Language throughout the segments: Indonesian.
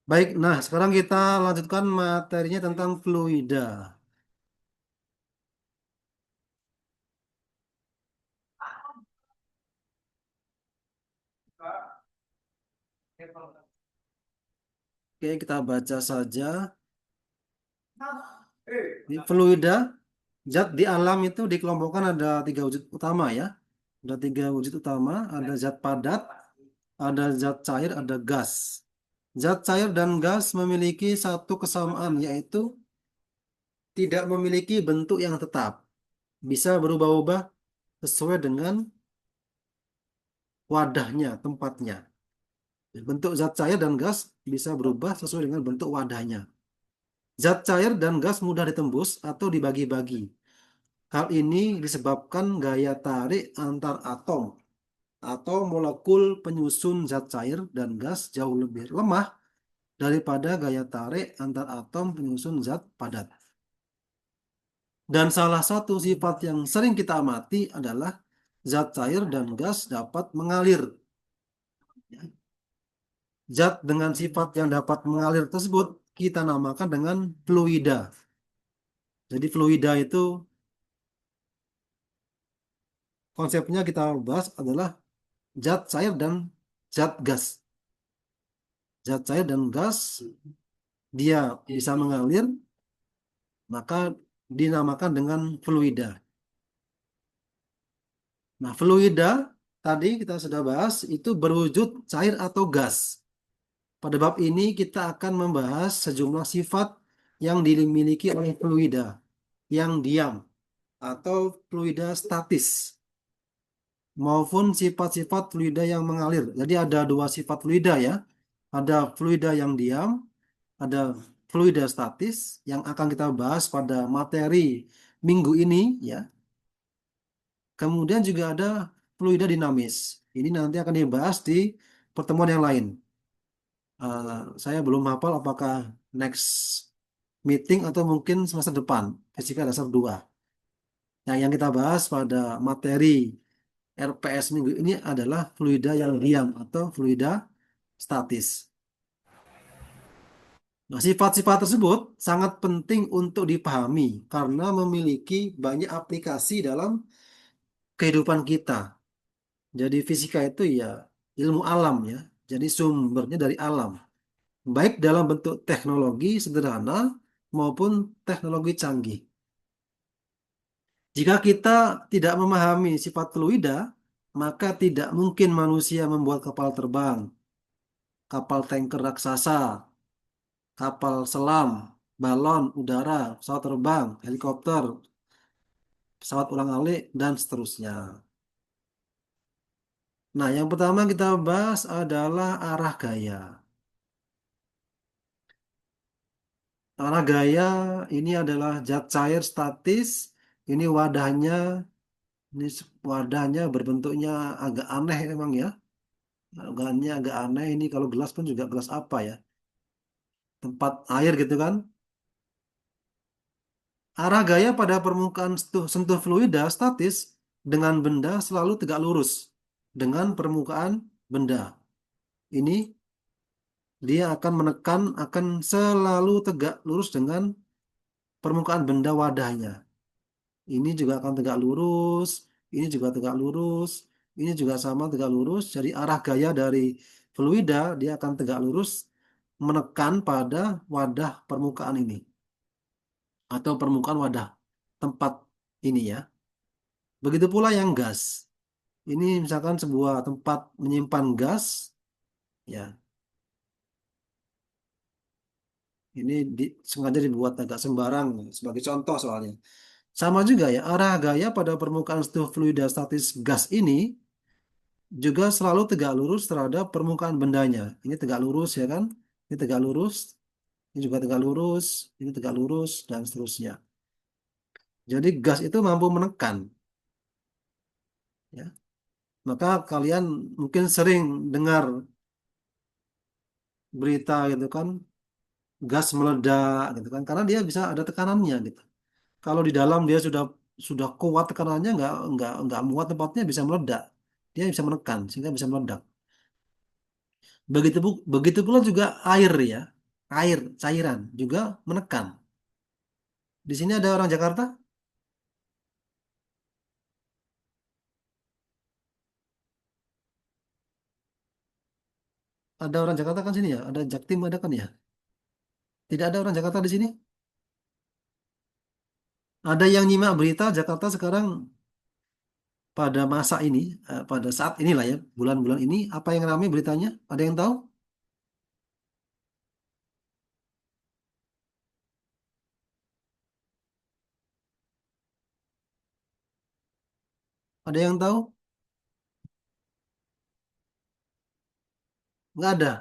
Baik, nah sekarang kita lanjutkan materinya tentang fluida. Oke, kita baca saja. Di fluida, zat di alam itu dikelompokkan ada tiga wujud utama ya. Ada tiga wujud utama, ada zat padat, ada zat cair, ada gas. Zat cair dan gas memiliki satu kesamaan, yaitu tidak memiliki bentuk yang tetap. Bisa berubah-ubah sesuai dengan wadahnya, tempatnya. Bentuk zat cair dan gas bisa berubah sesuai dengan bentuk wadahnya. Zat cair dan gas mudah ditembus atau dibagi-bagi. Hal ini disebabkan gaya tarik antar atom atau molekul penyusun zat cair dan gas jauh lebih lemah daripada gaya tarik antar atom penyusun zat padat. Dan salah satu sifat yang sering kita amati adalah zat cair dan gas dapat mengalir. Zat dengan sifat yang dapat mengalir tersebut kita namakan dengan fluida. Jadi fluida itu konsepnya kita bahas adalah zat cair dan zat gas. Zat cair dan gas dia bisa mengalir, maka dinamakan dengan fluida. Nah, fluida tadi kita sudah bahas itu berwujud cair atau gas. Pada bab ini kita akan membahas sejumlah sifat yang dimiliki oleh fluida yang diam atau fluida statis maupun sifat-sifat fluida yang mengalir. Jadi ada dua sifat fluida ya. Ada fluida yang diam, ada fluida statis yang akan kita bahas pada materi minggu ini ya. Kemudian juga ada fluida dinamis. Ini nanti akan dibahas di pertemuan yang lain. Saya belum hafal apakah next meeting atau mungkin semester depan, fisika dasar 2. Nah, yang kita bahas pada materi RPS minggu ini adalah fluida yang diam atau fluida statis. Nah, sifat-sifat tersebut sangat penting untuk dipahami karena memiliki banyak aplikasi dalam kehidupan kita. Jadi fisika itu ya ilmu alam ya. Jadi sumbernya dari alam. Baik dalam bentuk teknologi sederhana maupun teknologi canggih. Jika kita tidak memahami sifat fluida, maka tidak mungkin manusia membuat kapal terbang, kapal tanker raksasa, kapal selam, balon udara, pesawat terbang, helikopter, pesawat ulang-alik, dan seterusnya. Nah, yang pertama kita bahas adalah arah gaya. Arah gaya ini adalah zat cair statis. Ini wadahnya, ini wadahnya berbentuknya agak aneh memang ya. Wadahnya agak aneh. Ini kalau gelas pun juga gelas apa ya? Tempat air gitu kan. Arah gaya pada permukaan sentuh fluida statis dengan benda selalu tegak lurus dengan permukaan benda. Ini dia akan menekan akan selalu tegak lurus dengan permukaan benda wadahnya. Ini juga akan tegak lurus, ini juga tegak lurus, ini juga sama tegak lurus. Jadi arah gaya dari fluida dia akan tegak lurus menekan pada wadah permukaan ini atau permukaan wadah tempat ini ya. Begitu pula yang gas. Ini misalkan sebuah tempat menyimpan gas, ya. Ini sengaja dibuat agak sembarang sebagai contoh soalnya. Sama juga ya, arah gaya pada permukaan fluida statis gas ini juga selalu tegak lurus terhadap permukaan bendanya. Ini tegak lurus ya kan? Ini tegak lurus, ini juga tegak lurus, ini tegak lurus, dan seterusnya. Jadi gas itu mampu menekan, ya. Maka kalian mungkin sering dengar berita gitu kan, gas meledak gitu kan, karena dia bisa ada tekanannya gitu. Kalau di dalam dia sudah kuat tekanannya, nggak muat tempatnya bisa meledak. Dia bisa menekan sehingga bisa meledak. Begitu pula juga air ya. air, cairan, juga menekan. Di sini ada orang Jakarta? Ada orang Jakarta kan sini ya? Ada Jaktim ada kan ya? Tidak ada orang Jakarta di sini? Ada yang nyimak berita Jakarta sekarang pada masa ini, pada saat inilah ya, bulan-bulan ini, apa yang ramai beritanya? Ada yang tahu? Ada yang tahu? Nggak ada.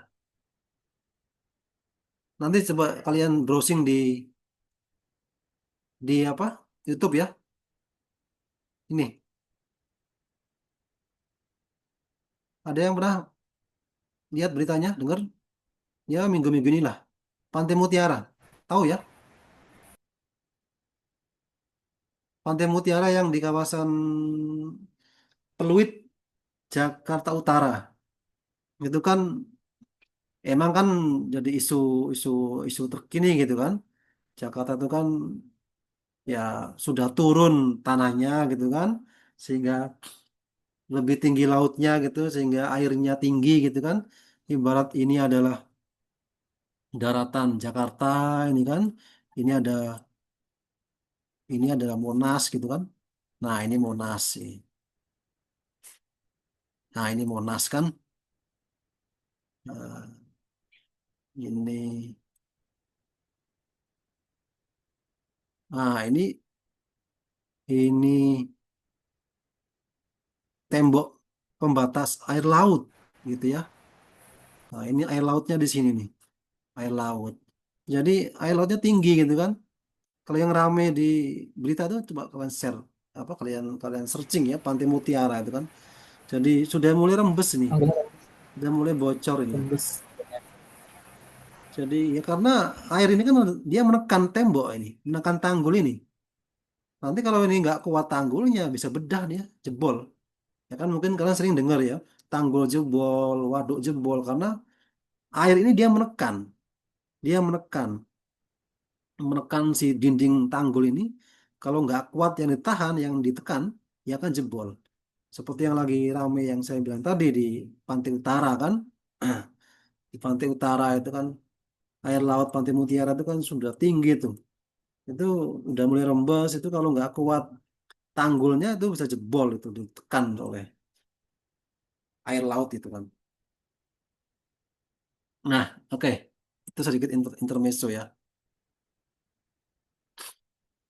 Nanti coba kalian browsing di apa? YouTube ya. Ini, ada yang pernah lihat beritanya, dengar? Ya minggu-minggu inilah. Pantai Mutiara. Tahu ya? Pantai Mutiara yang di kawasan Peluit, Jakarta Utara. Itu kan emang kan jadi isu isu terkini gitu kan. Jakarta itu kan ya sudah turun tanahnya gitu kan. Sehingga lebih tinggi lautnya gitu sehingga airnya tinggi gitu kan. Ibarat ini adalah daratan Jakarta ini kan. Ini ada ini adalah Monas gitu kan. Nah, ini Monas sih. Nah, ini Monas kan. Nah, ini ini tembok pembatas air laut gitu ya. Nah, ini air lautnya di sini nih, air laut. Jadi air lautnya tinggi gitu kan. Kalau yang rame di berita tuh coba kalian share apa kalian kalian searching ya Pantai Mutiara itu kan. Jadi sudah mulai rembes ini, Oh, benar, sudah mulai bocor ini. tembus. Jadi ya karena air ini kan dia menekan tembok ini, menekan tanggul ini. Nanti kalau ini nggak kuat tanggulnya bisa bedah dia, jebol. Ya kan mungkin kalian sering dengar ya, tanggul jebol, waduk jebol karena air ini dia menekan si dinding tanggul ini. Kalau nggak kuat yang ditahan, yang ditekan, ya kan jebol. Seperti yang lagi rame yang saya bilang tadi di Pantai Utara kan, di Pantai Utara itu kan air laut Pantai Mutiara itu kan sudah tinggi tuh. Itu udah mulai rembes itu kalau nggak kuat tanggulnya itu bisa jebol itu ditekan oleh air laut itu kan. Nah, oke. Itu sedikit intermezzo ya.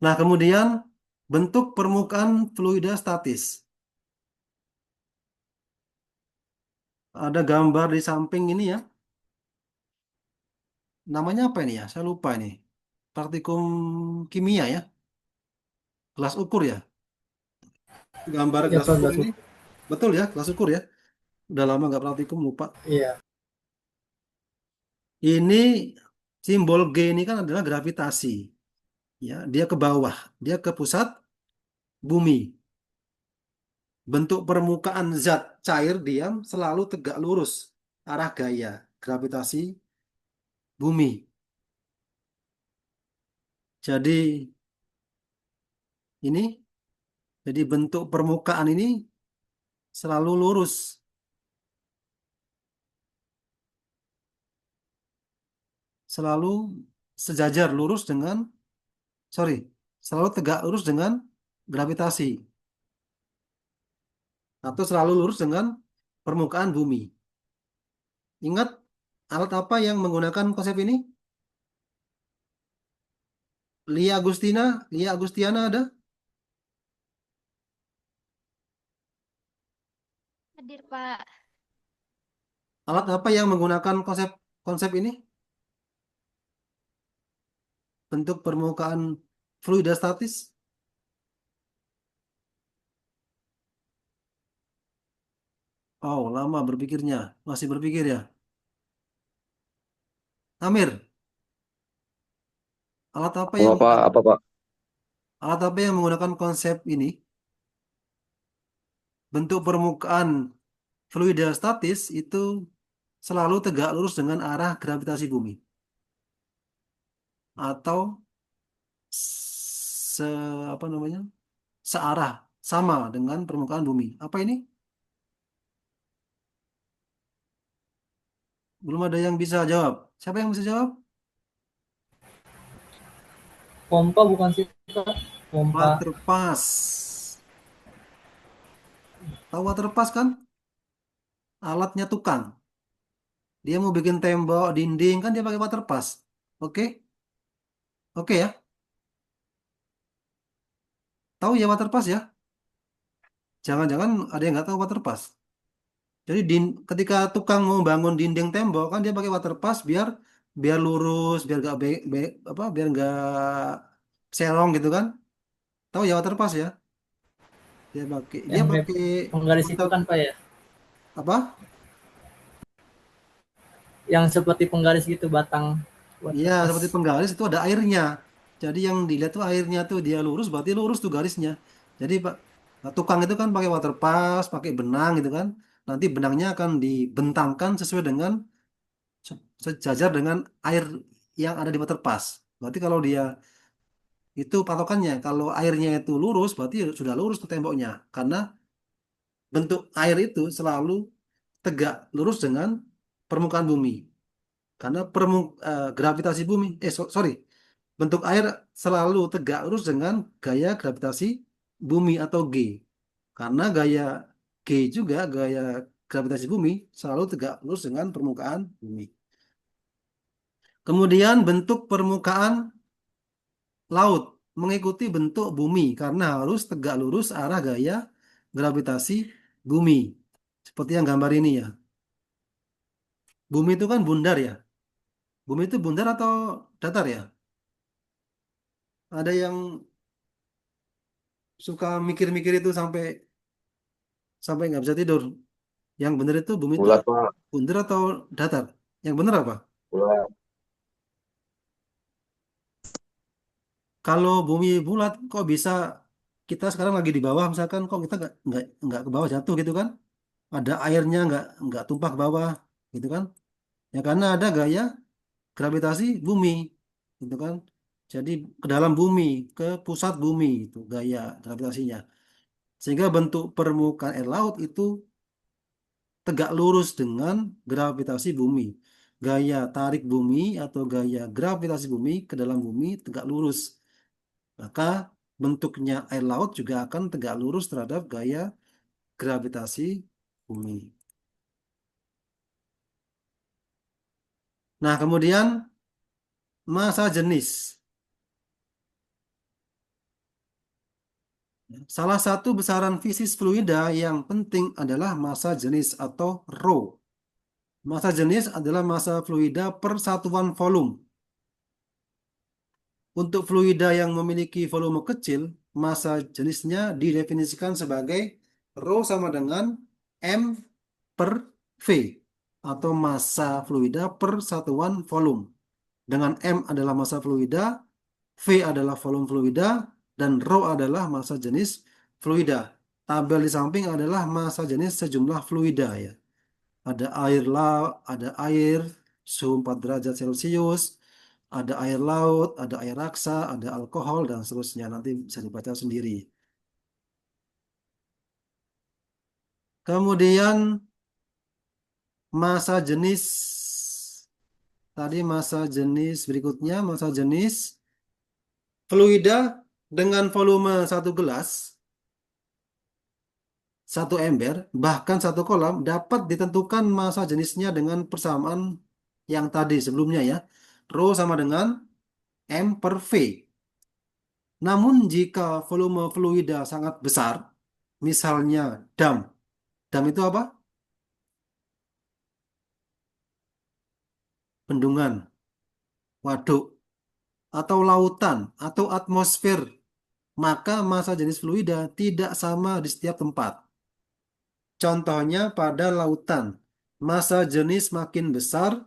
Nah, kemudian bentuk permukaan fluida statis. Ada gambar di samping ini ya. Namanya apa ini ya? Saya lupa ini. Praktikum kimia ya. Gelas ukur ya. Gambar Iya gelas Pak, ukur nggak ini. suka. Betul ya, gelas ukur ya. Udah lama nggak praktikum, lupa. Iya, Ini simbol G ini kan adalah gravitasi. Ya, dia ke bawah. Dia ke pusat bumi. Bentuk permukaan zat cair diam selalu tegak lurus arah gaya gravitasi bumi. Jadi ini, jadi bentuk permukaan ini selalu lurus, selalu sejajar lurus dengan, sorry, selalu tegak lurus dengan gravitasi atau selalu lurus dengan permukaan bumi. Ingat alat apa yang menggunakan konsep ini? Lia Agustiana ada? Hadir, Pak. Alat apa yang menggunakan konsep konsep ini? Bentuk permukaan fluida statis? Oh, lama berpikirnya. Masih berpikir ya. Amir, alat apa yang Apa apa Pak? alat apa yang menggunakan konsep ini? Bentuk permukaan fluida statis itu selalu tegak lurus dengan arah gravitasi bumi. atau se apa namanya? Searah sama dengan permukaan bumi. Apa ini? Belum ada yang bisa jawab. Siapa yang bisa jawab? Pompa bukan sih Kak? Pompa Waterpass. Tahu waterpass kan? Alatnya tukang. Dia mau bikin tembok, dinding kan dia pakai waterpass. Oke? Oke ya? Tahu ya waterpass ya? Jangan-jangan ada yang nggak tahu waterpass. Jadi ketika tukang mau bangun dinding tembok kan dia pakai waterpass biar biar lurus, biar nggak apa, biar nggak serong gitu kan? Tahu ya waterpass ya? Dia yang mirip pakai penggaris itu water kan Pak ya? apa? Yang seperti penggaris gitu batang Iya, seperti waterpass. penggaris itu ada airnya. Jadi yang dilihat tuh airnya tuh dia lurus, berarti lurus tuh garisnya. Jadi Pak, tukang itu kan pakai water pass, pakai benang gitu kan. Nanti benangnya akan dibentangkan sesuai dengan sejajar dengan air yang ada di water pass. Berarti kalau dia itu patokannya, kalau airnya itu lurus, berarti sudah lurus tuh temboknya. Karena bentuk air itu selalu tegak lurus dengan permukaan bumi. Karena gravitasi bumi, sorry, bentuk air selalu tegak lurus dengan gaya gravitasi bumi atau G. Karena gaya G juga, gaya gravitasi bumi selalu tegak lurus dengan permukaan bumi. Kemudian bentuk permukaan laut mengikuti bentuk bumi karena harus tegak lurus arah gaya gravitasi bumi. Seperti yang gambar ini ya. Bumi itu kan bundar ya. Bumi itu bundar atau datar ya? Ada yang suka mikir-mikir itu sampai sampai nggak bisa tidur. Yang benar itu bumi itu Bulat Pak, bundar atau datar? Yang benar apa? bulat. Kalau bumi bulat, kok bisa kita sekarang lagi di bawah, misalkan kok kita nggak ke bawah jatuh gitu kan? Ada airnya nggak tumpah ke bawah gitu kan? Ya karena ada gaya gravitasi bumi gitu kan? Jadi ke dalam bumi, ke pusat bumi itu gaya gravitasinya. Sehingga bentuk permukaan air laut itu tegak lurus dengan gravitasi bumi. Gaya tarik bumi atau gaya gravitasi bumi ke dalam bumi tegak lurus. Maka bentuknya air laut juga akan tegak lurus terhadap gaya gravitasi bumi. Nah, kemudian massa jenis. Salah satu besaran fisis fluida yang penting adalah massa jenis atau rho. Massa jenis adalah massa fluida per satuan volume. Untuk fluida yang memiliki volume kecil, massa jenisnya didefinisikan sebagai rho sama dengan M per V atau massa fluida per satuan volume. Dengan M adalah massa fluida, V adalah volume fluida, dan rho adalah massa jenis fluida. Tabel di samping adalah massa jenis sejumlah fluida ya. Ada air suhu 4 derajat Celcius, ada air laut, ada air raksa, ada alkohol dan seterusnya. Nanti bisa dibaca sendiri. Kemudian massa jenis tadi massa jenis berikutnya massa jenis fluida dengan volume satu gelas, satu ember, bahkan satu kolam dapat ditentukan massa jenisnya dengan persamaan yang tadi sebelumnya ya. Rho sama dengan M per V. Namun jika volume fluida sangat besar, misalnya dam. Dam itu apa? Bendungan, waduk, atau lautan, atau atmosfer, maka massa jenis fluida tidak sama di setiap tempat. Contohnya pada lautan, massa jenis makin besar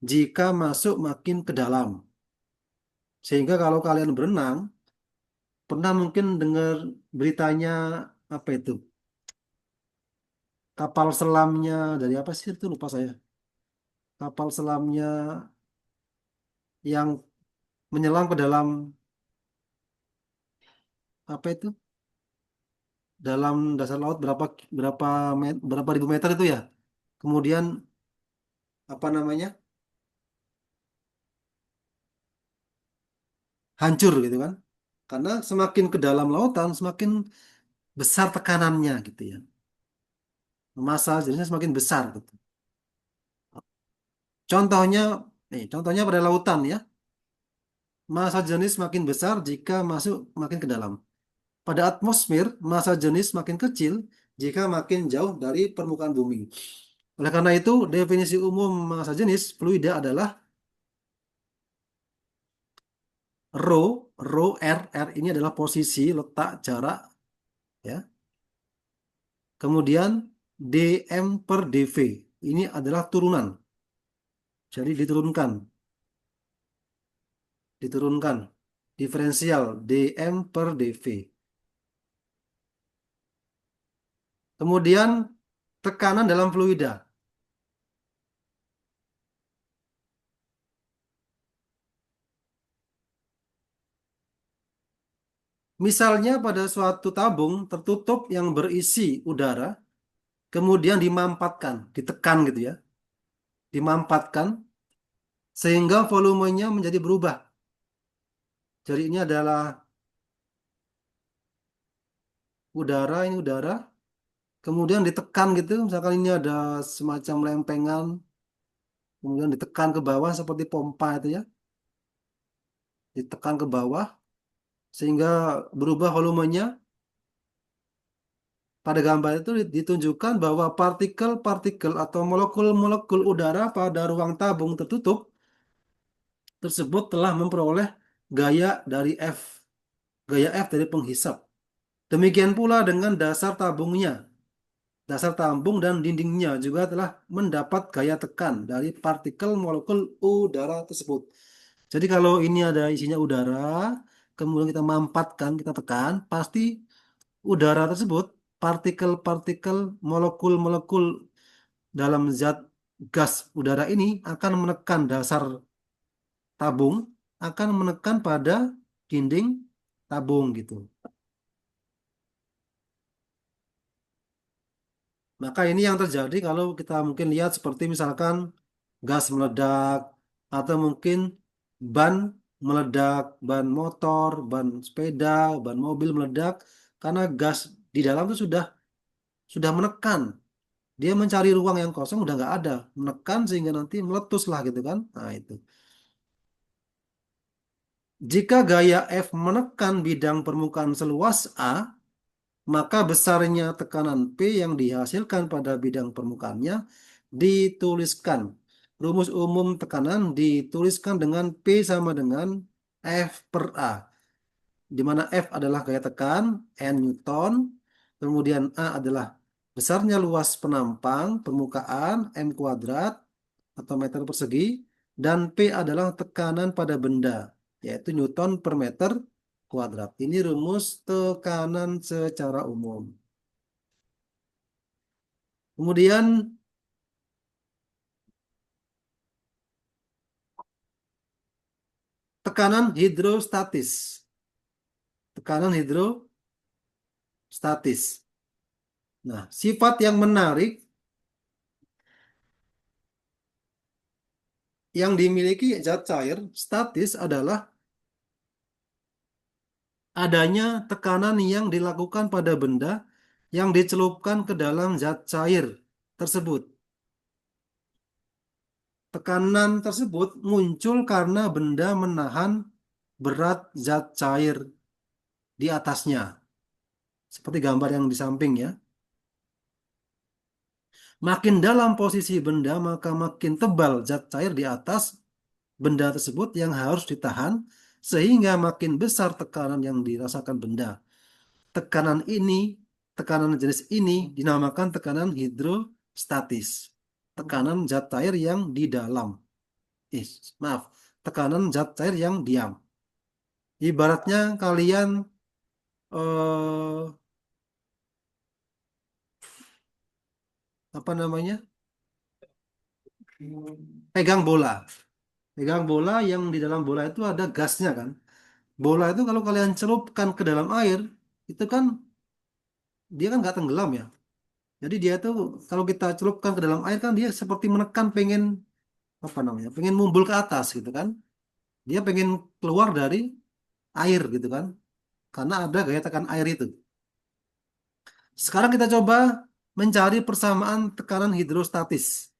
jika masuk makin ke dalam. Sehingga kalau kalian berenang, pernah mungkin dengar beritanya apa itu? Kapal selamnya dari apa sih itu lupa saya. Kapal selamnya yang menyelam ke dalam apa itu? Dalam dasar laut berapa berapa berapa ribu meter itu ya. Kemudian apa namanya? Hancur gitu kan. Karena semakin ke dalam lautan semakin besar tekanannya gitu ya. Massa jenisnya semakin besar gitu. Contohnya contohnya pada lautan ya. Massa jenis semakin besar jika masuk makin ke dalam. Pada atmosfer, massa jenis makin kecil jika makin jauh dari permukaan bumi. Oleh karena itu, definisi umum massa jenis fluida adalah rho, rho r, r ini adalah posisi, letak, jarak, ya. Kemudian dm per dv ini adalah turunan. Jadi diturunkan, diferensial dm per dv. Kemudian tekanan dalam fluida. Misalnya pada suatu tabung tertutup yang berisi udara, kemudian dimampatkan, ditekan gitu ya, dimampatkan sehingga volumenya menjadi berubah. Jadi ini adalah udara, ini udara, kemudian ditekan gitu, misalkan ini ada semacam lempengan, kemudian ditekan ke bawah seperti pompa itu ya, ditekan ke bawah sehingga berubah volumenya. Pada gambar itu ditunjukkan bahwa partikel-partikel atau molekul-molekul udara pada ruang tabung tertutup tersebut telah memperoleh gaya dari F, gaya F dari penghisap. Demikian pula dengan dasar tabungnya. Dasar tabung dan dindingnya juga telah mendapat gaya tekan dari partikel molekul udara tersebut. Jadi kalau ini ada isinya udara, kemudian kita mampatkan, kita tekan, pasti udara tersebut, partikel-partikel, molekul-molekul dalam zat gas udara ini akan menekan dasar tabung, akan menekan pada dinding tabung gitu. Maka ini yang terjadi kalau kita mungkin lihat seperti misalkan gas meledak atau mungkin ban meledak, ban motor, ban sepeda, ban mobil meledak karena gas di dalam itu sudah menekan. Dia mencari ruang yang kosong udah nggak ada, menekan sehingga nanti meletus lah gitu kan. Nah itu. Jika gaya F menekan bidang permukaan seluas A, maka besarnya tekanan P yang dihasilkan pada bidang permukaannya dituliskan. Rumus umum tekanan dituliskan dengan P sama dengan F per A, di mana F adalah gaya tekan, N Newton, kemudian A adalah besarnya luas penampang permukaan, M kuadrat, atau meter persegi, dan P adalah tekanan pada benda, yaitu Newton per meter kuadrat. Ini rumus tekanan secara umum. Kemudian tekanan hidrostatis. Tekanan hidrostatis. Nah, sifat yang menarik yang dimiliki zat cair statis adalah adanya tekanan yang dilakukan pada benda yang dicelupkan ke dalam zat cair tersebut. Tekanan tersebut muncul karena benda menahan berat zat cair di atasnya, seperti gambar yang di samping ya. Makin dalam posisi benda, maka makin tebal zat cair di atas benda tersebut yang harus ditahan, sehingga makin besar tekanan yang dirasakan benda. Tekanan ini, tekanan jenis ini dinamakan tekanan hidrostatis. Tekanan zat cair yang di dalam. Eh, maaf, tekanan zat cair yang diam. Ibaratnya kalian eh, apa namanya? Pegang bola. Pegang bola, yang di dalam bola itu ada gasnya kan. Bola itu kalau kalian celupkan ke dalam air, itu kan dia kan nggak tenggelam ya. Jadi dia tuh kalau kita celupkan ke dalam air kan dia seperti menekan pengen apa namanya, pengen mumbul ke atas gitu kan. Dia pengen keluar dari air gitu kan. Karena ada gaya tekan air itu. Sekarang kita coba mencari persamaan tekanan hidrostatis.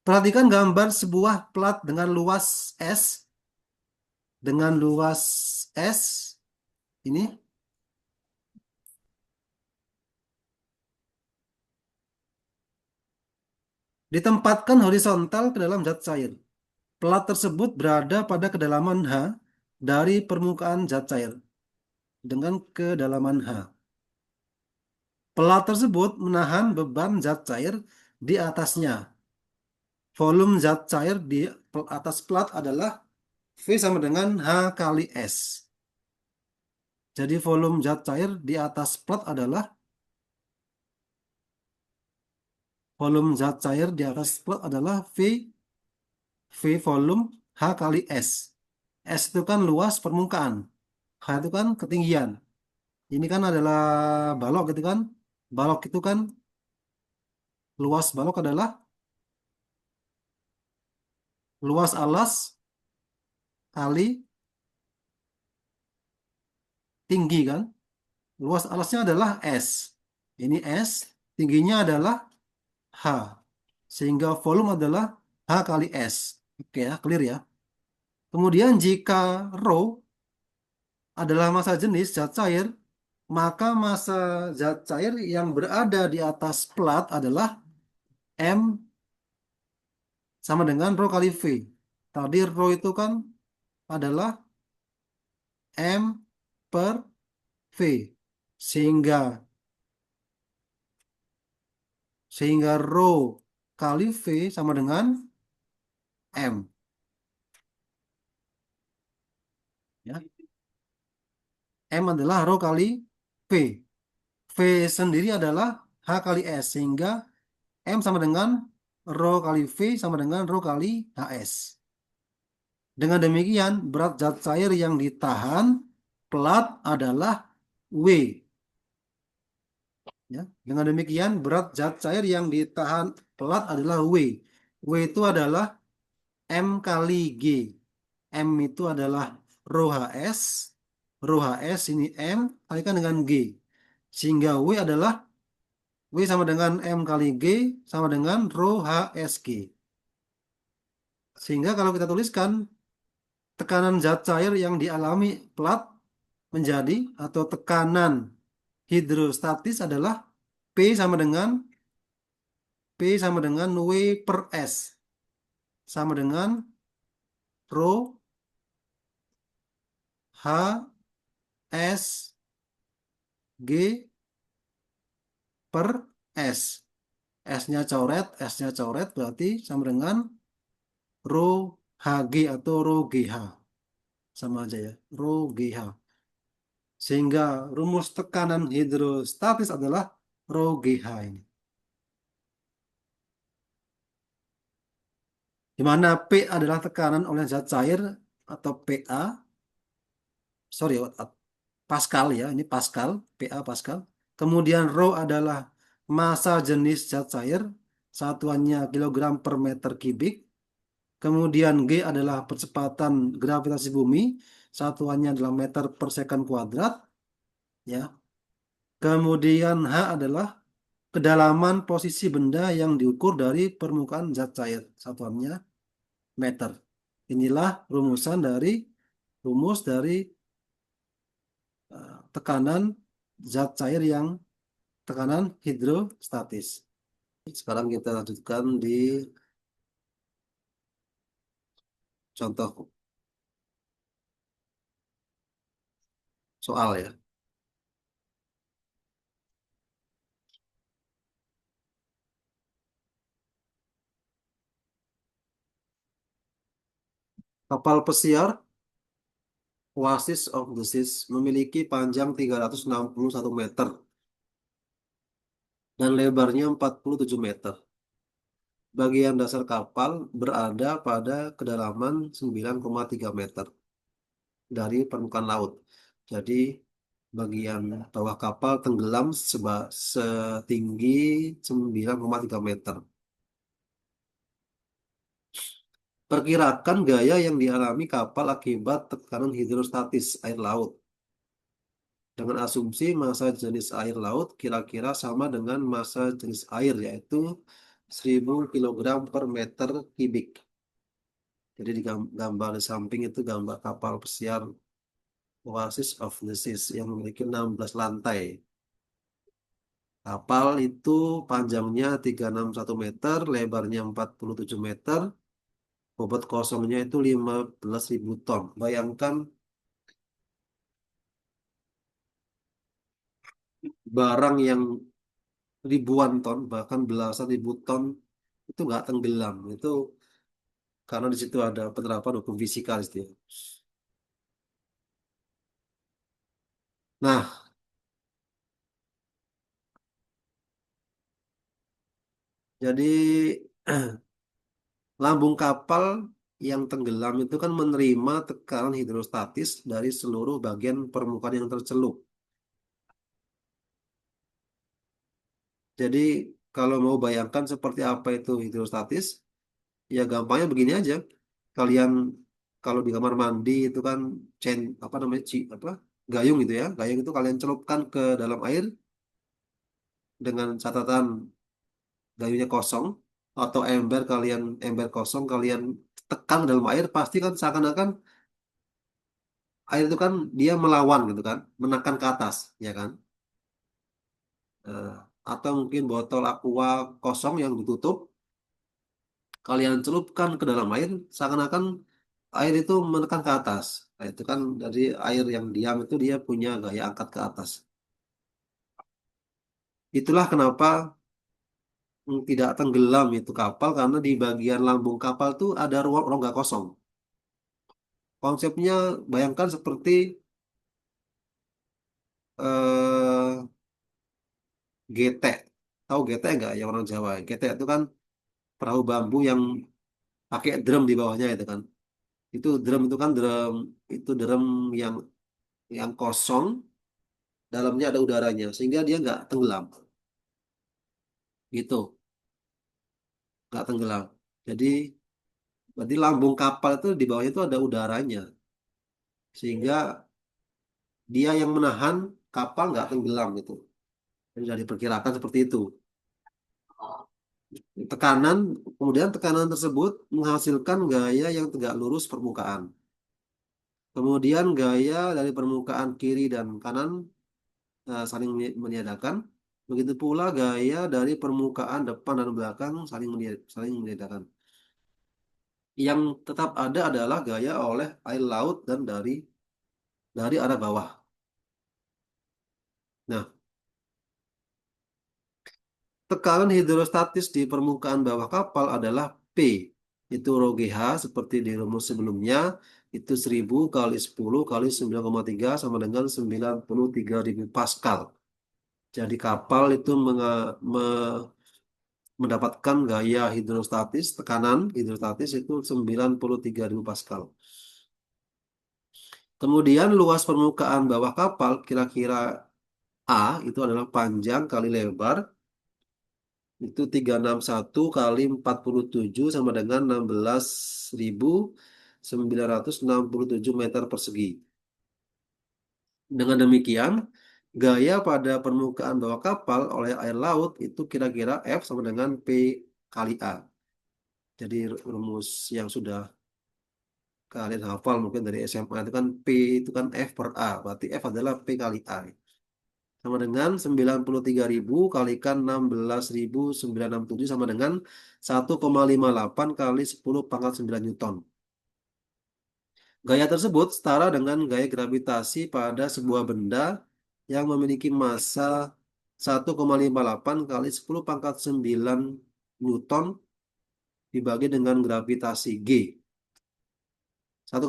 Perhatikan gambar sebuah plat dengan luas S, dengan luas S ini ditempatkan horizontal ke dalam zat cair. Plat tersebut berada pada kedalaman H dari permukaan zat cair dengan kedalaman H. Pelat tersebut menahan beban zat cair di atasnya. Volume zat cair di atas plat adalah V sama dengan H kali S. Jadi volume zat cair di atas plat adalah volume zat cair di atas plat adalah V volume H kali S. S itu kan luas permukaan, H itu kan ketinggian. Ini kan adalah balok gitu kan. Balok itu kan luas balok adalah luas alas kali tinggi kan. Luas alasnya adalah S. Ini S, tingginya adalah H. Sehingga volume adalah H kali S. Oke ya, clear ya. Kemudian jika rho adalah massa jenis zat cair, maka massa zat cair yang berada di atas plat adalah M sama dengan rho kali V. Tadi rho itu kan adalah M per V. Sehingga sehingga rho kali V sama dengan M. Ya. M adalah rho kali V. V sendiri adalah H kali S. Sehingga M sama dengan rho kali V sama dengan rho kali HS. Dengan demikian, berat zat cair yang ditahan pelat adalah W. Ya. Dengan demikian, berat zat cair yang ditahan pelat adalah W. W itu adalah M kali G. M itu adalah rho HS. Rho HS ini M kalikan dengan G. Sehingga W adalah W sama dengan M kali G sama dengan rho HSG. Sehingga kalau kita tuliskan tekanan zat cair yang dialami plat menjadi atau tekanan hidrostatis adalah P sama dengan W per S sama dengan rho H S G per S. S-nya coret berarti sama dengan rho HG atau rho GH. Sama aja ya, rho GH. Sehingga rumus tekanan hidrostatis adalah rho GH ini. Di mana P adalah tekanan oleh zat cair atau PA, sorry, Pascal ya, ini Pascal, PA Pascal. Kemudian rho adalah massa jenis zat cair, satuannya kilogram per meter kubik. Kemudian G adalah percepatan gravitasi bumi, satuannya adalah meter per second kuadrat, ya. Kemudian H adalah kedalaman posisi benda yang diukur dari permukaan zat cair, satuannya meter. Inilah rumus dari tekanan zat cair yang tekanan hidrostatis. Sekarang kita lanjutkan di contoh soal ya. Kapal pesiar Oasis of the Seas memiliki panjang 361 meter dan lebarnya 47 meter. Bagian dasar kapal berada pada kedalaman 9,3 meter dari permukaan laut. Jadi bagian bawah kapal tenggelam setinggi 9,3 meter. Perkirakan gaya yang dialami kapal akibat tekanan hidrostatis air laut. Dengan asumsi massa jenis air laut kira-kira sama dengan massa jenis air, yaitu 1000 kilogram per meter kubik. Jadi di gambar di samping itu gambar kapal pesiar Oasis of the Seas yang memiliki 16 lantai. Kapal itu panjangnya 361 meter, lebarnya 47 meter, bobot kosongnya itu 15.000 ton. Bayangkan barang yang ribuan ton, bahkan belasan ribu ton itu nggak tenggelam. Itu karena di situ ada penerapan hukum fisika di situ. Nah, jadi lambung kapal yang tenggelam itu kan menerima tekanan hidrostatis dari seluruh bagian permukaan yang tercelup. Jadi kalau mau bayangkan seperti apa itu hidrostatis, ya gampangnya begini aja. Kalian kalau di kamar mandi itu kan apa namanya apa gayung gitu ya. Gayung itu kalian celupkan ke dalam air dengan catatan gayungnya kosong atau ember kosong kalian tekan ke dalam air pasti kan seakan-akan air itu kan dia melawan gitu kan, menekan ke atas, ya kan? Eh, atau mungkin botol aqua kosong yang ditutup kalian celupkan ke dalam air seakan-akan air itu menekan ke atas. Nah, itu kan dari air yang diam itu dia punya gaya angkat ke atas. Itulah kenapa tidak tenggelam itu kapal karena di bagian lambung kapal tuh ada ruang rongga kosong. Konsepnya bayangkan seperti eh, getek. Tahu getek nggak ya orang Jawa? Getek itu kan perahu bambu yang pakai drum di bawahnya itu kan. Itu drum yang kosong, dalamnya ada udaranya sehingga dia nggak tenggelam. Gitu, nggak tenggelam. Jadi berarti lambung kapal itu di bawahnya itu ada udaranya sehingga dia yang menahan kapal nggak tenggelam gitu. Jadi sudah diperkirakan seperti itu. Tekanan, kemudian tekanan tersebut menghasilkan gaya yang tegak lurus permukaan. Kemudian gaya dari permukaan kiri dan kanan saling meniadakan. Begitu pula gaya dari permukaan depan dan belakang saling meniadakan. Yang tetap ada adalah gaya oleh air laut dan dari arah bawah. Nah, tekanan hidrostatis di permukaan bawah kapal adalah P. Itu rho GH seperti di rumus sebelumnya. Itu 1000 kali 10 kali 9,3 sama dengan 93.000 Pascal. Jadi kapal itu mendapatkan gaya hidrostatis, tekanan hidrostatis itu 93.000 Pascal. Kemudian luas permukaan bawah kapal kira-kira A itu adalah panjang kali lebar itu 361 kali 47 sama dengan 16.967 meter persegi. Dengan demikian, gaya pada permukaan bawah kapal oleh air laut itu kira-kira F sama dengan P kali A. Jadi rumus yang sudah kalian hafal mungkin dari SMA itu kan P itu kan F per A. Berarti F adalah P kali A. Sama dengan 93.000 kalikan 16.967 sama dengan 1,58 kali 10 pangkat 9 Newton. Gaya tersebut setara dengan gaya gravitasi pada sebuah benda yang memiliki massa 1,58 kali 10 pangkat 9 Newton dibagi dengan gravitasi G. 1,58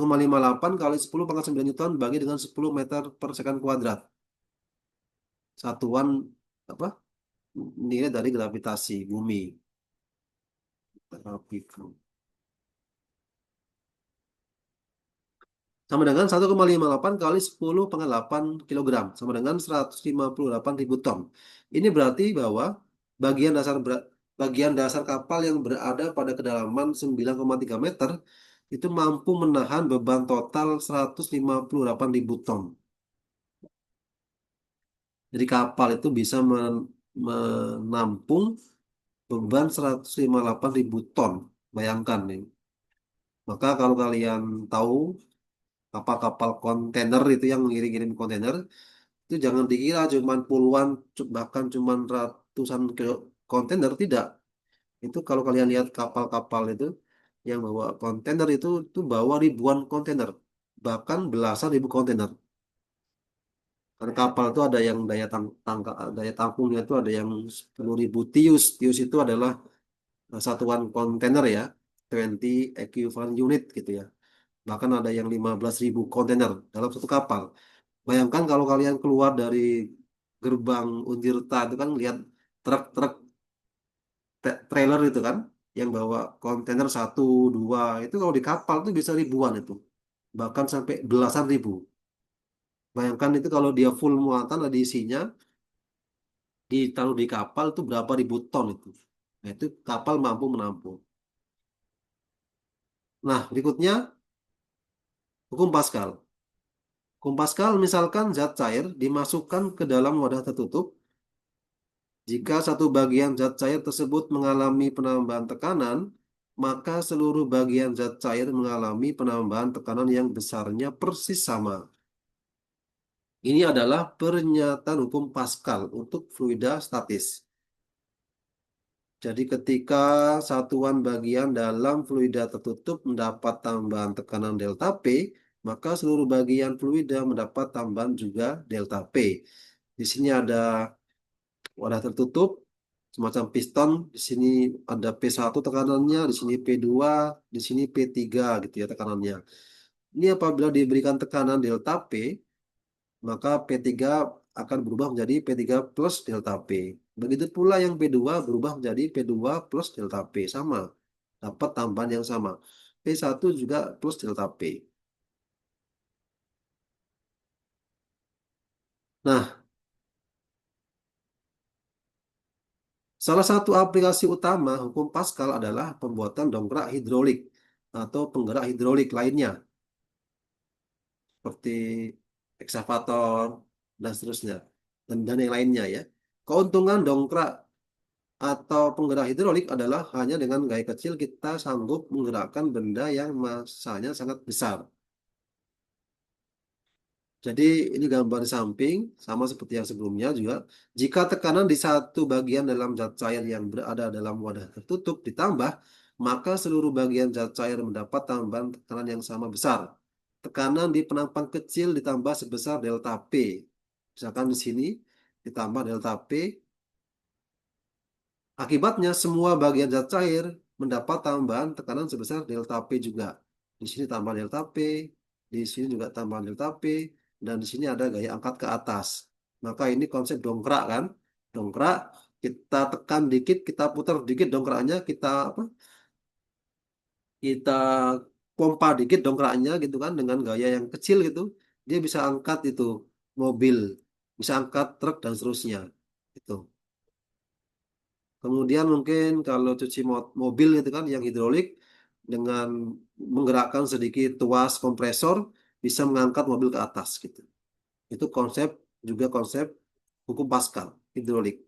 kali 10 pangkat 9 Newton dibagi dengan 10 meter per second kuadrat. Satuan apa? nilai dari gravitasi bumi. Graviton. Sama dengan 1,58 kali 10 × 8 kilogram sama dengan 158.000 ton. Ini berarti bahwa bagian dasar bagian dasar kapal yang berada pada kedalaman 9,3 meter itu mampu menahan beban total 158.000 ton. Jadi kapal itu bisa menampung beban 158.000 ton. Bayangkan nih. Maka kalau kalian tahu kapal-kapal kontainer itu yang mengirim-ngirim kontainer, itu jangan dikira cuman puluhan, bahkan cuman ratusan kontainer, tidak. Itu kalau kalian lihat kapal-kapal itu yang bawa kontainer itu bawa ribuan kontainer, bahkan belasan ribu kontainer. Karena kapal itu ada yang daya tampungnya itu ada yang 10.000 TEU. TEU itu adalah satuan kontainer ya, 20 equivalent unit gitu ya. Bahkan ada yang 15.000 kontainer dalam satu kapal. Bayangkan kalau kalian keluar dari gerbang Untirta itu kan lihat truk-truk trailer itu kan yang bawa kontainer satu dua, itu kalau di kapal itu bisa ribuan itu, bahkan sampai belasan ribu. Bayangkan itu kalau dia full muatan ada isinya ditaruh di kapal itu berapa ribu ton itu. Nah, itu kapal mampu menampung. Nah, berikutnya hukum Pascal. Hukum Pascal misalkan zat cair dimasukkan ke dalam wadah tertutup. Jika satu bagian zat cair tersebut mengalami penambahan tekanan, maka seluruh bagian zat cair mengalami penambahan tekanan yang besarnya persis sama. Ini adalah pernyataan hukum Pascal untuk fluida statis. Jadi ketika satuan bagian dalam fluida tertutup mendapat tambahan tekanan delta P, maka seluruh bagian fluida mendapat tambahan juga delta P. Di sini ada wadah tertutup semacam piston, di sini ada P1 tekanannya, di sini P2, di sini P3 gitu ya tekanannya. Ini apabila diberikan tekanan delta P, maka P3 akan berubah menjadi P3 plus delta P. Begitu pula yang P2 berubah menjadi P2 plus delta P, sama. Dapat tambahan yang sama. P1 juga plus delta P. Nah, salah satu aplikasi utama hukum Pascal adalah pembuatan dongkrak hidrolik atau penggerak hidrolik lainnya, seperti ekskavator dan seterusnya, dan yang lainnya ya. Keuntungan dongkrak atau penggerak hidrolik adalah hanya dengan gaya kecil kita sanggup menggerakkan benda yang masanya sangat besar. Jadi ini gambar di samping sama seperti yang sebelumnya juga. Jika tekanan di satu bagian dalam zat cair yang berada dalam wadah tertutup ditambah, maka seluruh bagian zat cair mendapat tambahan tekanan yang sama besar. Tekanan di penampang kecil ditambah sebesar delta P. Misalkan di sini ditambah delta P. Akibatnya semua bagian zat cair mendapat tambahan tekanan sebesar delta P juga. Di sini tambah delta P, di sini juga tambah delta P, dan di sini ada gaya angkat ke atas. Maka ini konsep dongkrak kan? Dongkrak, kita tekan dikit, kita putar dikit dongkraknya, kita apa? Kita pompa dikit dongkraknya gitu kan dengan gaya yang kecil gitu, dia bisa angkat itu mobil, bisa angkat truk dan seterusnya. Itu. Kemudian mungkin kalau cuci mobil gitu kan yang hidrolik dengan menggerakkan sedikit tuas kompresor bisa mengangkat mobil ke atas gitu. Itu konsep hukum Pascal hidrolik.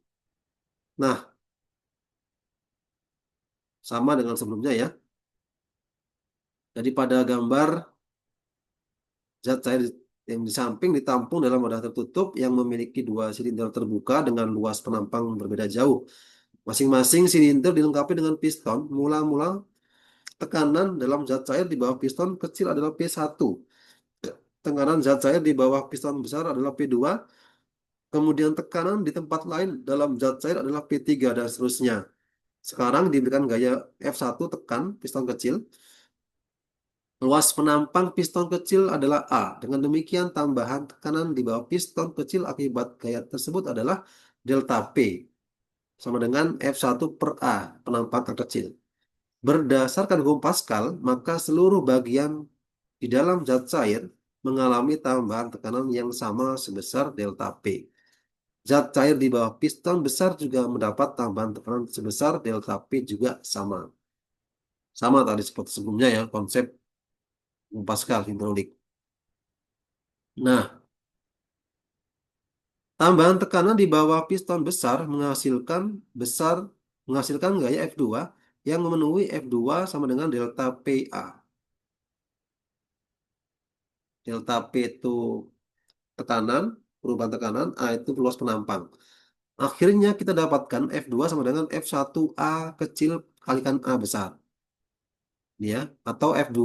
Nah, sama dengan sebelumnya ya. Jadi pada gambar zat cair yang di samping ditampung dalam wadah tertutup yang memiliki dua silinder terbuka dengan luas penampang berbeda jauh. Masing-masing silinder dilengkapi dengan piston. Mula-mula tekanan dalam zat cair di bawah piston kecil adalah P1. Tekanan zat cair di bawah piston besar adalah P2. Kemudian tekanan di tempat lain dalam zat cair adalah P3 dan seterusnya. Sekarang diberikan gaya F1 tekan piston kecil. Luas penampang piston kecil adalah A. Dengan demikian tambahan tekanan di bawah piston kecil akibat gaya tersebut adalah delta P. sama dengan F1 per A, penampang A kecil. Berdasarkan hukum Pascal, maka seluruh bagian di dalam zat cair mengalami tambahan tekanan yang sama sebesar delta P. Zat cair di bawah piston besar juga mendapat tambahan tekanan sebesar delta P juga sama. Sama tadi seperti sebelumnya ya, konsep hukum Pascal hidrolik. Nah, tambahan tekanan di bawah piston besar menghasilkan gaya F2 yang memenuhi F2 sama dengan delta PA. Delta P itu tekanan, perubahan tekanan, A itu luas penampang. Akhirnya kita dapatkan F2 sama dengan F1A kecil kalikan A besar. Ya, atau F2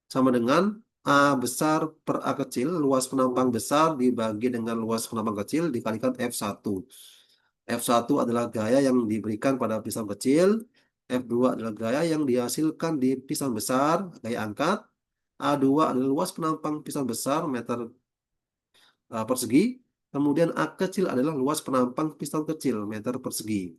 sama dengan A besar per A kecil, luas penampang besar dibagi dengan luas penampang kecil dikalikan F1. F1 adalah gaya yang diberikan pada piston kecil, F2 adalah gaya yang dihasilkan di piston besar, gaya angkat, A2 adalah luas penampang piston besar meter persegi, kemudian A kecil adalah luas penampang piston kecil meter persegi.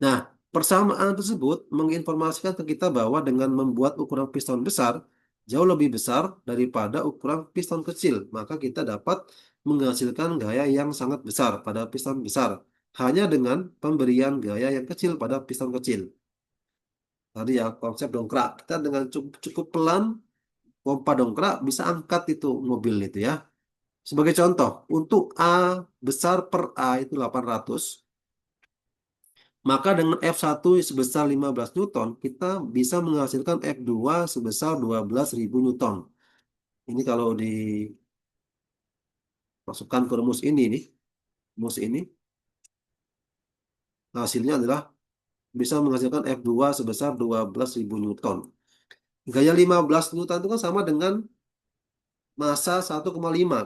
Nah, persamaan tersebut menginformasikan ke kita bahwa dengan membuat ukuran piston besar jauh lebih besar daripada ukuran piston kecil, maka kita dapat menghasilkan gaya yang sangat besar pada piston besar hanya dengan pemberian gaya yang kecil pada piston kecil. Tadi ya konsep dongkrak, kita dengan cukup pelan pompa dongkrak bisa angkat itu mobil itu ya. Sebagai contoh, untuk A besar per A itu 800. Maka dengan F1 sebesar 15 Newton, kita bisa menghasilkan F2 sebesar 12.000 Newton. Ini kalau dimasukkan ke rumus ini nih, rumus ini hasilnya adalah bisa menghasilkan F2 sebesar 12.000 Newton. Gaya 15 Newton itu kan sama dengan massa 1,5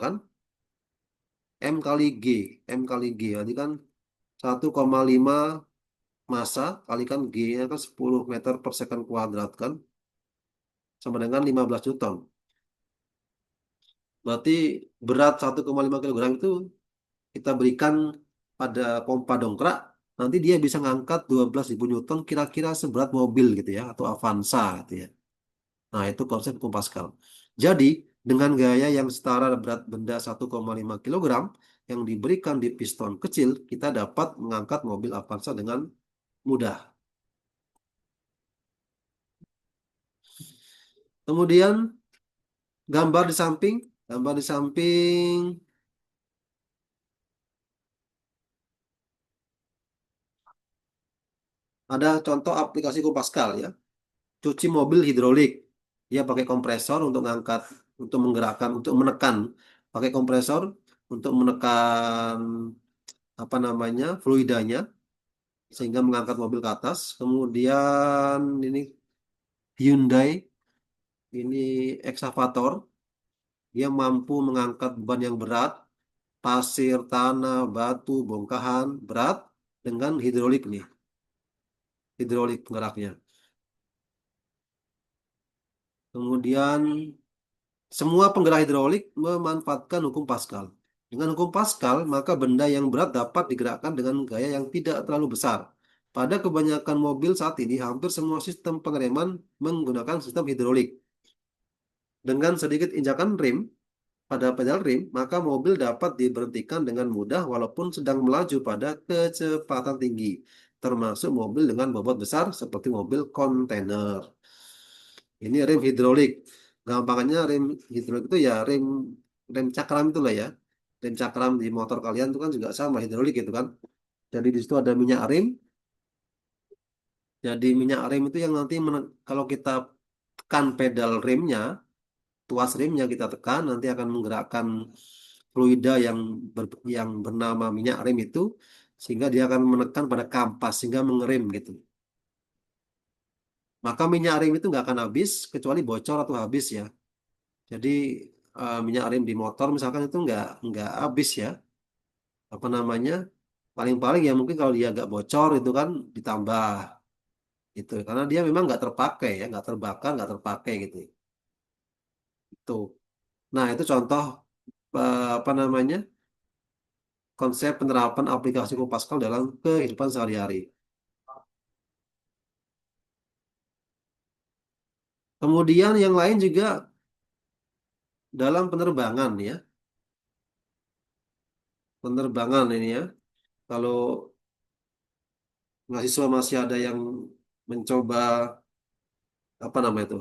kan? M kali G. M kali G. Jadi kan 1,5 massa kalikan G-nya kan 10 meter per second kuadrat kan? Sama dengan 15 Newton. Berarti berat 1,5 kilogram itu kita berikan pada pompa dongkrak, nanti dia bisa ngangkat 12.000 Newton kira-kira seberat mobil gitu ya, atau Avanza gitu ya. Nah, itu konsep hukum Pascal. Jadi, dengan gaya yang setara berat benda 1,5 kilogram yang diberikan di piston kecil, kita dapat mengangkat mobil Avanza dengan mudah. Kemudian, gambar di samping, gambar di samping ada contoh aplikasi hukum Pascal ya. Cuci mobil hidrolik. Dia pakai kompresor untuk mengangkat, untuk menggerakkan, untuk menekan. Pakai kompresor untuk menekan apa namanya fluidanya sehingga mengangkat mobil ke atas. Kemudian ini Hyundai, ini eksavator. Dia mampu mengangkat beban yang berat, pasir, tanah, batu, bongkahan berat dengan hidrolik nih, hidrolik penggeraknya. Kemudian semua penggerak hidrolik memanfaatkan hukum Pascal. Dengan hukum Pascal, maka benda yang berat dapat digerakkan dengan gaya yang tidak terlalu besar. Pada kebanyakan mobil saat ini, hampir semua sistem pengereman menggunakan sistem hidrolik. Dengan sedikit injakan rem pada pedal rem, maka mobil dapat diberhentikan dengan mudah walaupun sedang melaju pada kecepatan tinggi, termasuk mobil dengan bobot besar seperti mobil kontainer. Ini rem hidrolik. Gampangannya rem hidrolik itu ya rem rem cakram itu lah ya. Rem cakram di motor kalian itu kan juga sama hidrolik itu kan. Jadi di situ ada minyak rem. Jadi minyak rem itu yang nanti kalau kita tekan pedal remnya, tuas remnya kita tekan nanti akan menggerakkan fluida yang bernama minyak rem itu sehingga dia akan menekan pada kampas sehingga mengerem gitu. Maka minyak rem itu nggak akan habis kecuali bocor atau habis ya. Jadi minyak rem di motor misalkan itu nggak habis ya. Apa namanya? Paling-paling ya mungkin kalau dia agak bocor itu kan ditambah itu karena dia memang nggak terpakai ya, nggak terbakar, nggak terpakai gitu. Itu. Nah itu contoh apa namanya? konsep penerapan aplikasi Kopaskal dalam kehidupan sehari-hari. Kemudian yang lain juga dalam penerbangan ya. Penerbangan ini ya. Kalau mahasiswa masih ada yang mencoba apa namanya itu?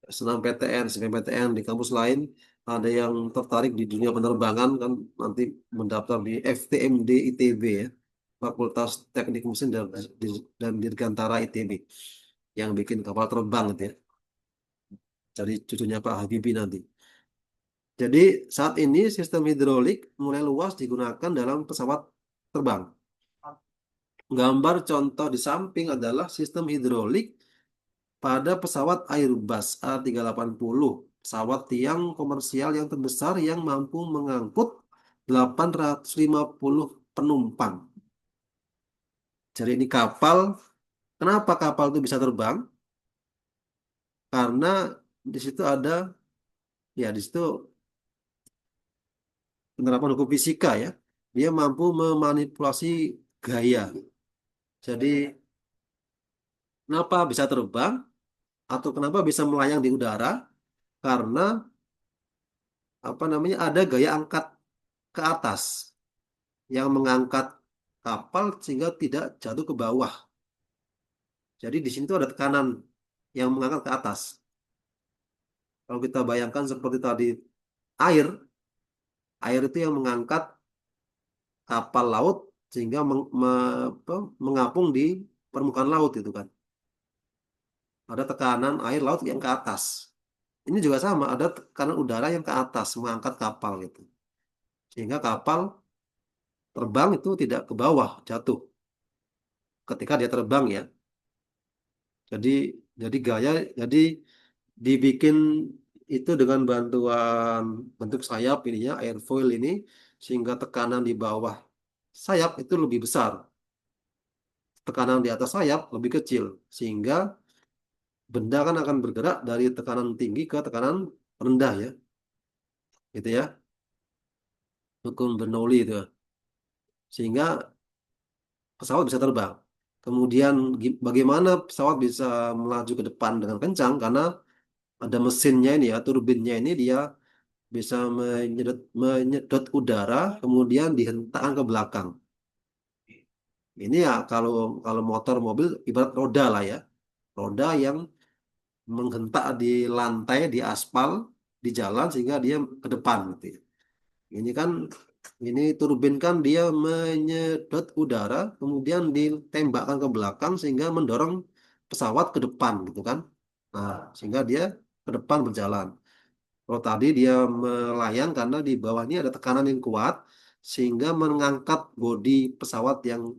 Senam PTN, SBMPTN di kampus lain, ada yang tertarik di dunia penerbangan kan nanti mendaftar di FTMD ITB ya, Fakultas Teknik Mesin dan Dirgantara ITB yang bikin kapal terbang gitu ya. Jadi cucunya Pak Habibie nanti. Jadi saat ini sistem hidrolik mulai luas digunakan dalam pesawat terbang. Gambar contoh di samping adalah sistem hidrolik pada pesawat Airbus A380, pesawat tiang komersial yang terbesar yang mampu mengangkut 850 penumpang. Jadi ini kapal, kenapa kapal itu bisa terbang? Karena di situ ada, ya di situ penerapan hukum fisika ya. Dia mampu memanipulasi gaya. Jadi kenapa bisa terbang atau kenapa bisa melayang di udara? Karena apa namanya ada gaya angkat ke atas yang mengangkat kapal sehingga tidak jatuh ke bawah. Jadi di sini tuh ada tekanan yang mengangkat ke atas. Kalau kita bayangkan seperti tadi air, air itu yang mengangkat kapal laut sehingga mengapung di permukaan laut itu kan. Ada tekanan air laut yang ke atas. Ini juga sama, ada tekanan udara yang ke atas mengangkat kapal gitu. Sehingga kapal terbang itu tidak ke bawah, jatuh ketika dia terbang ya. Jadi gaya jadi dibikin itu dengan bantuan bentuk sayap ini ya, airfoil ini sehingga tekanan di bawah sayap itu lebih besar, tekanan di atas sayap lebih kecil sehingga benda kan akan bergerak dari tekanan tinggi ke tekanan rendah ya. Gitu ya. Hukum Bernoulli itu. Sehingga pesawat bisa terbang. Kemudian bagaimana pesawat bisa melaju ke depan dengan kencang karena ada mesinnya ini ya, turbinnya ini dia bisa menyedot udara kemudian dihentakkan ke belakang. Ini ya kalau motor mobil ibarat roda lah ya. Roda yang menghentak di lantai di aspal di jalan sehingga dia ke depan gitu ya. Ini kan ini turbin kan dia menyedot udara kemudian ditembakkan ke belakang sehingga mendorong pesawat ke depan gitu kan. Nah, sehingga dia ke depan berjalan. Kalau tadi dia melayang karena di bawahnya ada tekanan yang kuat sehingga mengangkat bodi pesawat yang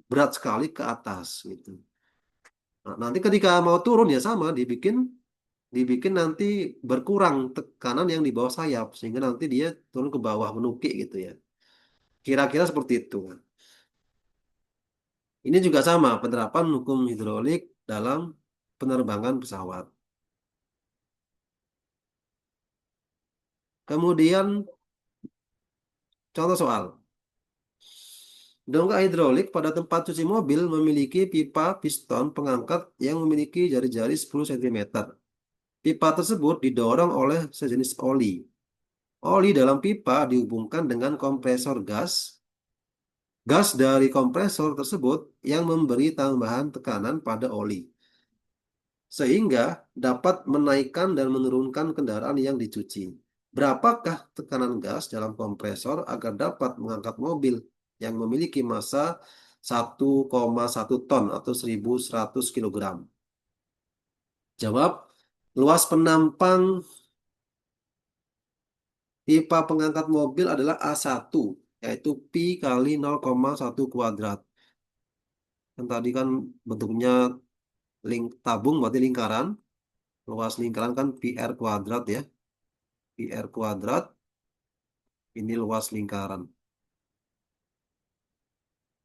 berat sekali ke atas gitu. Nah, nanti ketika mau turun ya sama dibikin dibikin nanti berkurang tekanan yang di bawah sayap sehingga nanti dia turun ke bawah menukik gitu ya. Kira-kira seperti itu. Ini juga sama penerapan hukum hidrolik dalam penerbangan pesawat. Kemudian contoh soal. Dongkrak hidrolik pada tempat cuci mobil memiliki pipa piston pengangkat yang memiliki jari-jari 10 cm. Pipa tersebut didorong oleh sejenis oli. Oli dalam pipa dihubungkan dengan kompresor gas. Gas dari kompresor tersebut yang memberi tambahan tekanan pada oli. Sehingga dapat menaikkan dan menurunkan kendaraan yang dicuci. Berapakah tekanan gas dalam kompresor agar dapat mengangkat mobil yang memiliki massa 1,1 ton atau 1.100 kilogram? Jawab, luas penampang pipa pengangkat mobil adalah A1, yaitu Pi kali 0,1 kuadrat. Yang tadi kan bentuknya tabung berarti lingkaran. Luas lingkaran kan pi r kuadrat ya. Pi r kuadrat, ini luas lingkaran.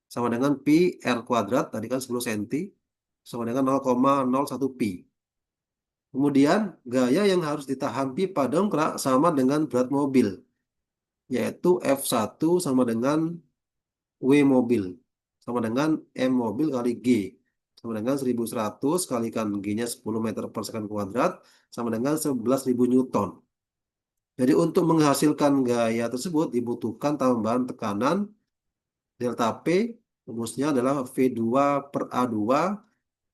Sama dengan pi r kuadrat, tadi kan 10 cm, sama dengan 0,01 pi. Kemudian, gaya yang harus ditahan pipa dongkrak sama dengan berat mobil. yaitu F1 sama dengan W mobil, sama dengan M mobil kali G, sama dengan 1100 kalikan G-nya 10 meter per second kuadrat, sama dengan 11.000 Newton. Jadi untuk menghasilkan gaya tersebut dibutuhkan tambahan tekanan delta P, rumusnya adalah V2 per A2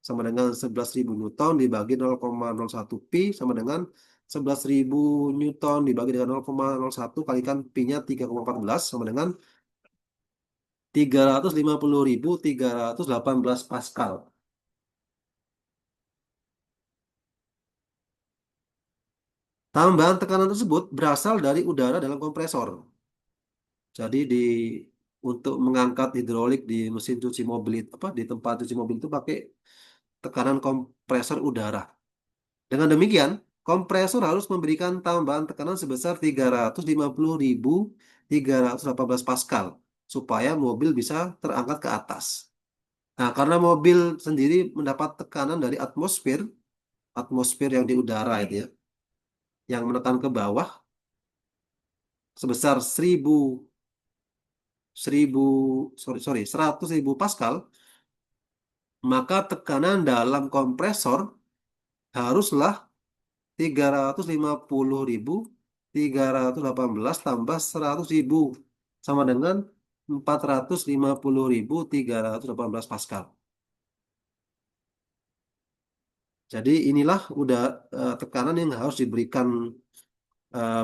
sama dengan 11.000 Newton dibagi 0,01 pi sama dengan 11.000 Newton dibagi dengan 0,01 kalikan pi-nya 3,14 sama dengan 350.318 Pascal. Tambahan tekanan tersebut berasal dari udara dalam kompresor. Jadi untuk mengangkat hidrolik di mesin cuci mobil itu apa di tempat cuci mobil itu pakai tekanan kompresor udara. Dengan demikian, kompresor harus memberikan tambahan tekanan sebesar 350.318 Pascal supaya mobil bisa terangkat ke atas. Nah, karena mobil sendiri mendapat tekanan dari atmosfer, atmosfer yang di udara itu ya, yang menekan ke bawah sebesar 1000 sorry 100.000 Pascal, maka tekanan dalam kompresor haruslah 350.318 tambah 100.000 sama dengan 450.318 Pascal. Jadi inilah udah tekanan yang harus diberikan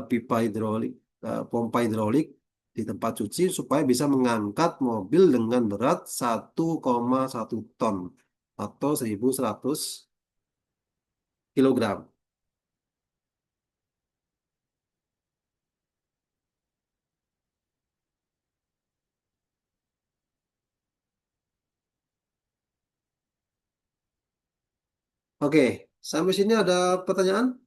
pipa hidrolik, pompa hidrolik di tempat cuci supaya bisa mengangkat mobil dengan berat 1,1 ton atau 1.100 kilogram. Oke, sampai sini ada pertanyaan?